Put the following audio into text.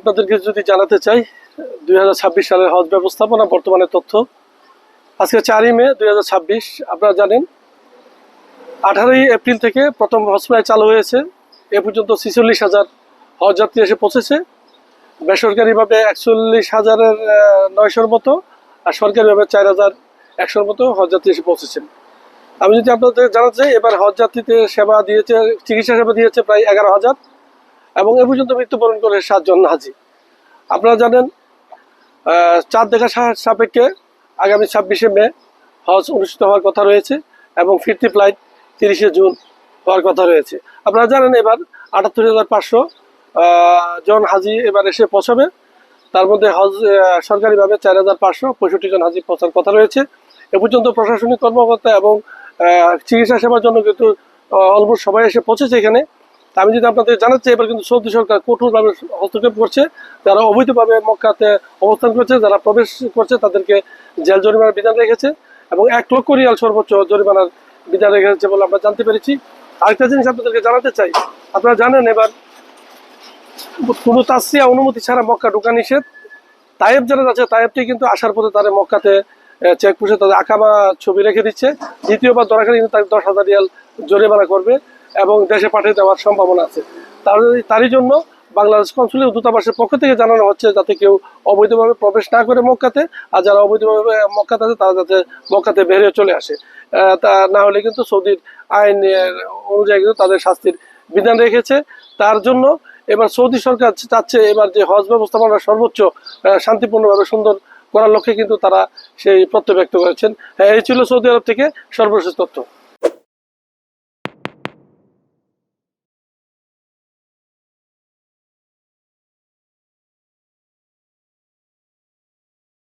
আপনাদেরকে যদি জানাতে চাই 2026 সালের হজ ব্যবস্থাপনা বর্তমানে তথ্য। আজকে 4 মে 2026। আপনারা জানেন 18 এপ্রিল থেকে প্রথম হজ ফ্লাইট চালু হয়েছে। এ পর্যন্ত 46,000 হজ যাত্রী এসে পৌঁছেছে। বেসরকারিভাবে 41,900-র মতো, আর সরকারিভাবে 4,100-র মতো হজ যাত্রী এসে পৌঁছেছেন। আমি যদি আপনাদের জানাতে চাই, এবার হজ যাত্রীতে সেবা দিয়েছে, চিকিৎসা সেবা দিয়েছে প্রায় 11,000, এবং এ পর্যন্ত মৃত্যুবরণ করে 7 জন হাজি। আপনারা জানেন চাঁদ দেখা সাপেক্ষে আগামী 26শে মে হজ অনুষ্ঠিত হওয়ার কথা রয়েছে, এবং ফিরতি ফ্লাইট 30শে জুন হওয়ার কথা রয়েছে। আপনারা জানেন এবার 78,500 জন হাজি এবার এসে পৌঁছাবে। তার মধ্যে হজ সরকারিভাবে 4,565 জন হাজি পৌঁছার কথা রয়েছে। এ পর্যন্ত প্রশাসনিক কর্মকর্তা এবং চিকিৎসা সেবার জন্য কিন্তু অলমোস্ট সবাই এসে পৌঁছেছে এখানে। আমি যদি আপনাদের জানাচ্ছি, এবার কিন্তু সৌদি সরকার কঠোরভাবে হস্তক্ষেপ করছে। যারা অবৈধভাবে মক্কাতে অবস্থান করছে, যারা প্রবেশ করছে, তাদেরকে জেল জরিমানার বিধান রেখেছে, এবং 1 লক্ষ রিয়াল সর্বোচ্চ জরিমানার বিধান রেখেছে বলে আমরা জানতে পেরেছি। আরেকটা জিনিস আপনাদেরকে জানাতে চাই, আপনারা জানেন এবার কোনো তাসরিয়া অনুমতি ছাড়া মক্কা ঢোকা নিষেধ। তায়েব যারা আছে, তায়েবটি কিন্তু আসার পথে তারা মক্কাতে চেকপোস্টে তাদের আকামা ছবি রেখে দিচ্ছে। দ্বিতীয়বার ধরা খেলে কিন্তু তাকে 10,000 রিয়াল জরিমানা করবে, এবং দেশে পাঠিয়ে দেওয়ার সম্ভাবনা আছে। তারই জন্য বাংলাদেশ কনসুলেট দূতাবাসের পক্ষ থেকে জানানো হচ্ছে যাতে কেউ অবৈধভাবে প্রবেশ না করে মক্কাতে, আর যারা অবৈধভাবে মক্কাতে আছে তারা যাতে মক্কাতে বেরিয়ে চলে আসে। তা না হলে কিন্তু সৌদির আইন অনুযায়ী কিন্তু তাদের শাস্তির বিধান রেখেছে। তার জন্য এবার সৌদি সরকার চাচ্ছে এবার যে হজ ব্যবস্থাপনা সর্বোচ্চ শান্তিপূর্ণভাবে সুন্দর করার লক্ষ্যে কিন্তু তারা সেই প্রত্যয় ব্যক্ত করেছেন। এই ছিল সৌদি আরব থেকে সর্বশেষ তথ্য।